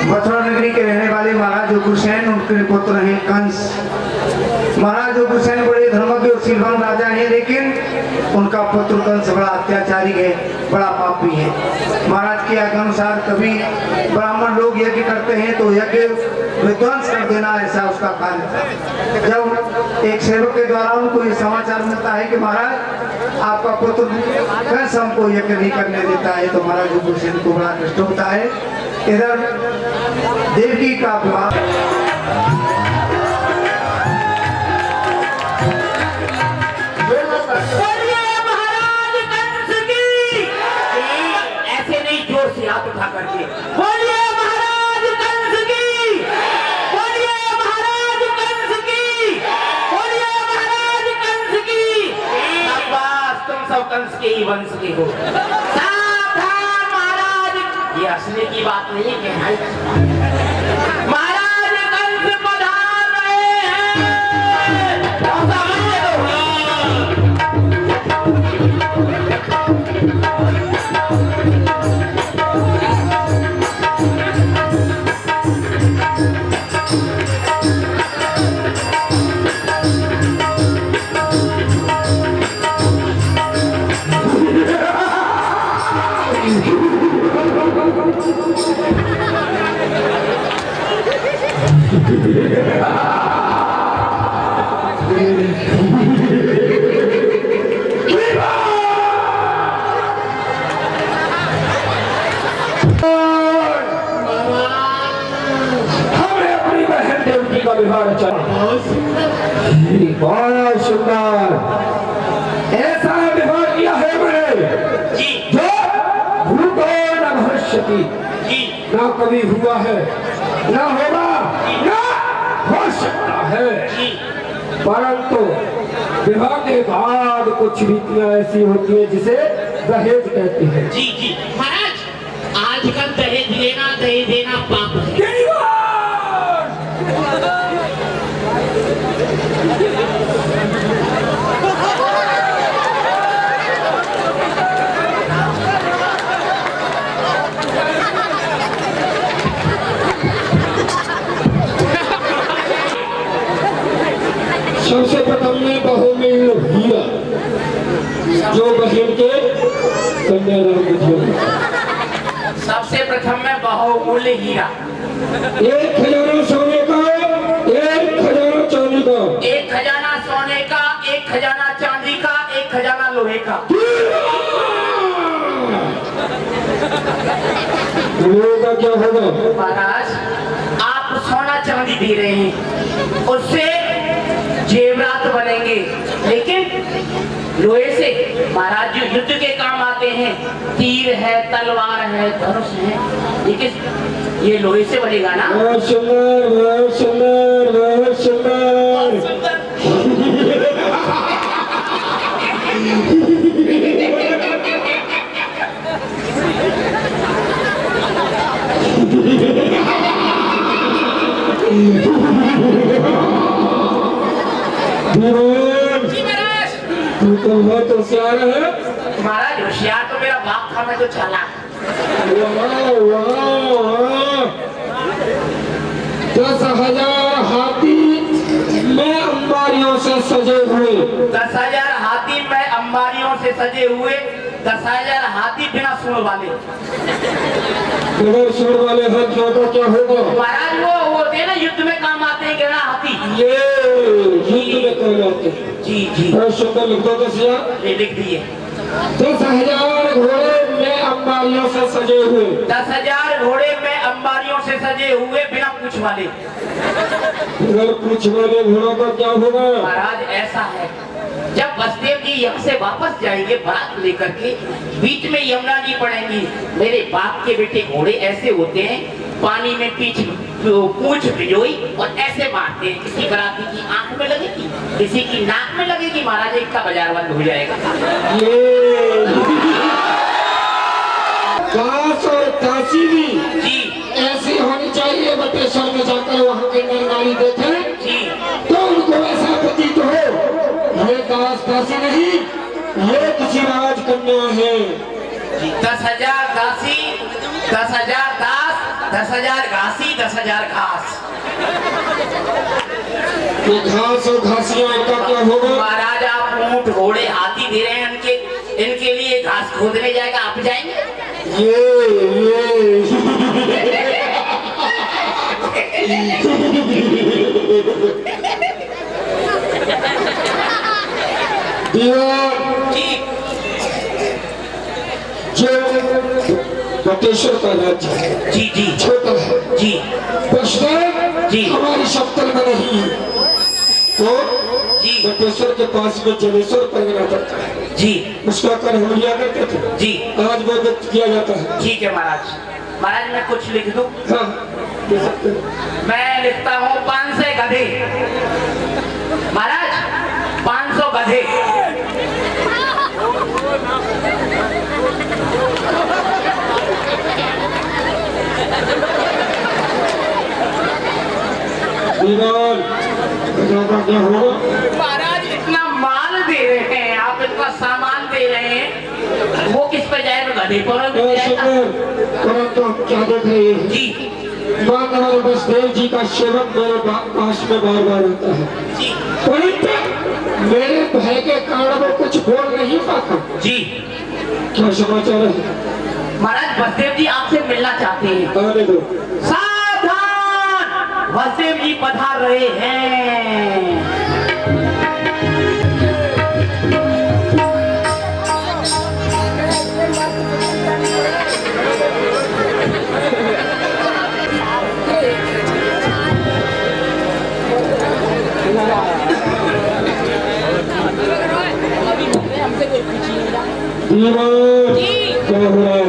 मथुरा नगरी के रहने वाले महाराज उग्रसेन उनके पुत्र हैं कंस। महाराज उग्रसेन बड़े धर्मज्ञ और शीलवान राजा हैं, लेकिन उनका पुत्र कंस बड़ा अत्याचारी है, बड़ा पापी है। महाराज की आज्ञा अनुसार कभी ब्राह्मण लोग यज्ञ करते हैं तो यज्ञ विध्वंस कर देना, ऐसा उसका कार्य था। जब एक सेवक के द्वारा उनको ये समाचार मिलता है कि महाराज आपका पुत्र कंस हमको यज्ञ नहीं करने देता है, तो महाराज उग्रसेन को बड़ा कष्ट होता है। इधर देवकी का विवाह उठा करके बोलिए महाराज कंस की, बोलिए महाराज कंस की, बोलिए महाराज कंस की। शाबाश, तुम सब कंस के ही वंश के हो। सावधान महाराज, ये हंसने की बात नहीं है। महाराज कंस पधार रहे हैं, समझ लो। बहुत सुंदर, ऐसा विवाह किया है मैंने जो भूतो न भविष्यति, ना कभी हुआ है, ना होगा, ना हो सकता है। परंतु विवाह के बाद कुछ रीतियां ऐसी होती है जिसे दहेज कहते हैं। जी जी महाराज, आजकल दहेज लेना दहेज देना पाप है। सबसे प्रथम में बहुमूल्य हीरा जो बहन के कन्यादान में दिया। सबसे प्रथम में बहुमूल्य हीरा, 1 खजाना सोने का, 1 खजाना चांदी का, 1 खजाना सोने का, 1 खजाना चांदी का, 1 खजाना लोहे का। लोहे का क्या होगा? महाराज आप सोना चांदी दे रहे हैं, उससे जेवरात बनेंगे, लेकिन लोहे से महाराज जो युद्ध के काम आते हैं, तीर है, तलवार है, धनुष है, लेकिन ये लोहे से बनेगा ना। बहुत सुंदर, बहुत सुंदर, बहुत सुंदर। तू तो बहुत होशियार है। महाराज होशियार तो मेरा बाप था, मैं तो चालाक। 10,000 हाथी में अंबारियों से सजे हुए, 10,000 हाथी में अंबारियों से सजे हुए, 10,000 हाथी बिना सूंड वाले। बगैर सूंड वाले हाथियों का क्या होगा? महाराज वो होते हैं ना, युद्ध में काम आते हैं, गड़ा हाथी। ये युद्ध में काम आते हैं। जी जी बहुत सुंदर लिख दो। 10,000 ये लिख दिए। 10,000 घोड़े में अंबारियों से सजे हुए, 10,000 घोड़े में अंबारियों से सजे हुए, बिना पूंछ वाले। अगर पूंछ वाले घोड़ों का क्या होगा? महाराज ऐसा है, जब वसुदेव जी यहाँ से वापस जाएंगे बारात लेकर के, बीच में यमुना जी पड़ेंगी। मेरे बाप के बेटे घोड़े ऐसे होते हैं, पानी में पूंछ भिजोई और ऐसे मारते हैं। किसी बराती की आंख में लगेगी, किसी की नाक में लगेगी, महाराज इनका बाजार बंद हो जाएगा। काश और काशी भी जी ऐसी होनी चाहिए। बटेश्वर में जाकर वहाँ के नर नारी देखें जी, तो उनको ऐसा प्रतीत हो ये दास दासी नहीं, ये किसी राजकन्या है। 10,000 दासी, 10,000 दास 10,000 घासी 10,000 घास। ये घास और घासियां इनका क्या होगा? महाराज आप ऊंट घोड़े हाथी दे रहे हैं, इनके लिए घास खोदने जाएगा, आप जाएंगे? ये जो बटेश्वर का राज्य है, जी जी छोटा है जी बशदेव जी। हमारी शक्ल में नहीं है, तो जी बटेश्वर के पास में जलेश्वर परगना पड़ता है जी। उसका कर हम लिया करते थे जी आज वो व्यक्त किया जाता है। ठीक है महाराज। महाराज मैं कुछ लिख दूं? हाँ दे सकते हैं। मैं लिखता हूँ 500 गधे। महाराज 500 गधे। दीवार का क्या होगा? महाराज इतना माल दे रहे हैं आप, इतना सामान दे रहे हैं, वो किस पे जाएगा? गधे पर भी जाएगा। परंतु हम क्या देख रहे हैं जी हमारे बसदेव जी का सेवक मेरे पास में बार बार आता है, जी परंतु मेरे भय के कारण वो कुछ बोल नहीं पाता। जी। क्या समाचार है? महाराज बसदेव जी आपसे मिलना चाहते हैं। आने दो। सावधान, बसदेव जी पधार रहे हैं। क्या हो रहा है?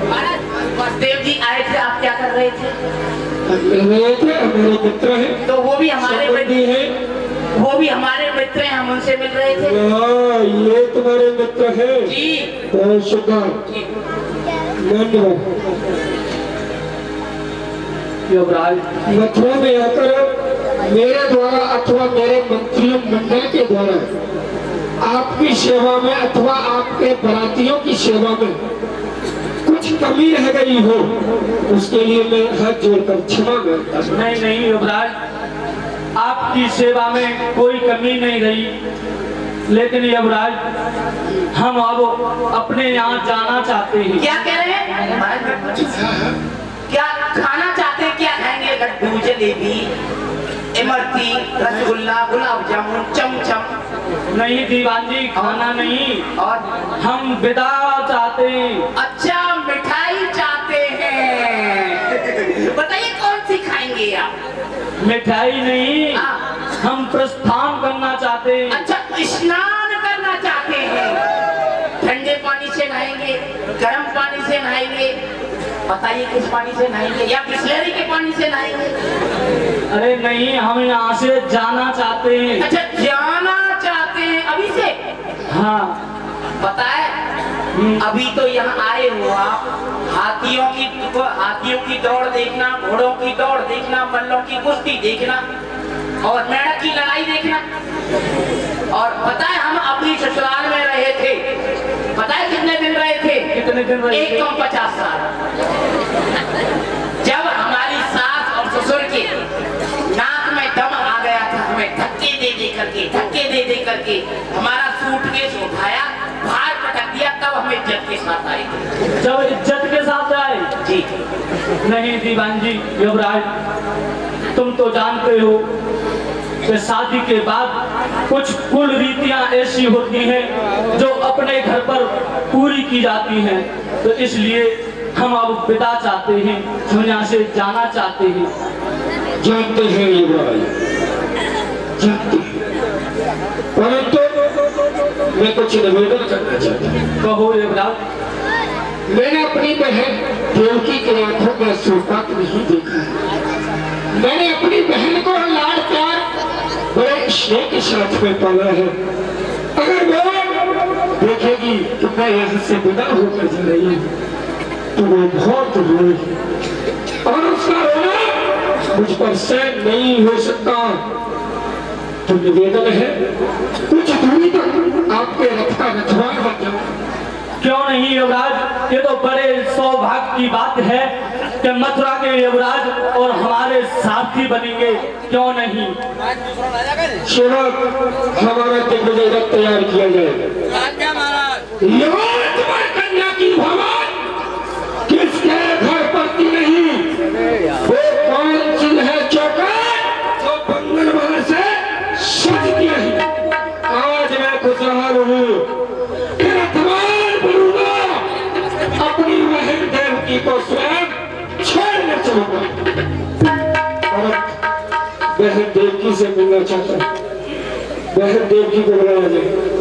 महाराज बसदेव जी आए थे, आप क्या कर रहे थे? मेरे मित्र है तो वो भी हमारे मित्र है, वो भी हमारे मित्र हैं, हम उनसे मिल रहे थे। ये तुम्हारे मित्र है जी शुक्र जी। युवराज मथुरा में आकर मेरे द्वारा अथवा मेरे मंत्रियों मंडल के द्वारा आपकी सेवा में अथवा आपके बरातियों की सेवा में कुछ कमी रह गई हो, उसके लिए मैं हाथ जोड़कर क्षमा मांगता हूं। नहीं युवराज, आपकी सेवा में कोई कमी नहीं रही, लेकिन युवराज हम अब अपने यहाँ जाना चाहते हैं। क्या कह रहे हैं महाराज? क्या खाना चाहते हैं? क्या खाएंगे? लड्डू, जलेबी, इमरती, रसगुल्ला, गुलाब जामुन, चमचम? नहीं दीवान जी, खाना नहीं, और हम विदा चाहते हैं। अच्छा मिठाई चाहते हैं, बताइए कौन सी खाएंगे आप? मिठाई नहीं, हाँ। हम प्रस्थान करना चाहते हैं। अच्छा स्नान करना चाहते हैं। ठंडे पानी से नहाएंगे, गर्म पानी से नहाएंगे? बताइए किस पानी से नहाएंगे, या बिस्लेरी के पानी से नहाएंगे? अरे नहीं, हम यहाँ से जाना चाहते हैं। अच्छा जाना चाहते हैं अभी से? हाँ। पता है अभी तो यहाँ आए हो आप, हाथियों की दौड़ देखना, घोड़ों की दौड़ देखना, मल्लों की कुश्ती देखना और मेंढक की लड़ाई देखना। और पता है हम अपनी ससुराल में रहे थे, पता है कितने दिन रहे थे? कितने दिन रहे थे? 50 साल। जब हमारी सास और ससुर के नाक में दम आ गया था, हमें धक्के दे दे करके हमारा सूटकेस उठाया, बाहर पटक दिया, तब हम इज्जत के साथ आए। जब इज्जत के साथ आए? जी। नहीं दीवान जी, युवराज तुम तो जानते हो कि शादी के बाद कुछ कुल रीतियां ऐसी होती हैं जो अपने घर पर पूरी की जाती हैं, तो इसलिए हम अब विदा चाहते हैं, हम यहाँ से जाना चाहते हैं। जानते हैं युवराज, जानते हैं, परंतु मैं कुछ निवेदन करना चाहता हूँ। कहो युवराज। मैंने अपनी बहन देवकी के आंखों में शोकात नहीं देखा है। मैंने अपनी बहन को लाड़ प्यार बड़े स्नेह के साथ में पाला है। अगर वो देखेगी कि मैं यहाँ से विदा होकर जा रही हूँ तो वो बहुत रोएगी, और उसका रोना मुझ पर सहन नहीं हो सकता। तो निवेदन है कुछ दूरी तक आपके रथ का रखवार बन जाओ। क्यों नहीं युवराज, ये तो बड़े सौभाग्य की बात है कि मथुरा के युवराज और हमारे साथी बनेंगे, क्यों नहीं? सेवक, हमारा दिग्विजय रथ तैयार किया जाए। यहाँ तुम्हारी कन्या की भवन किसके घर पड़ती नहीं? वो कौन सी है चौकट जो मंगलवार से सजती नहीं? आज मैं खुशहाल हूँ, बोलूंगा अपनी बहन देवकी को स्वयं छोड़ने चलूंगा। बहन देवकी से मिलना चाहता, बहन देवकी को बुलाया जाए।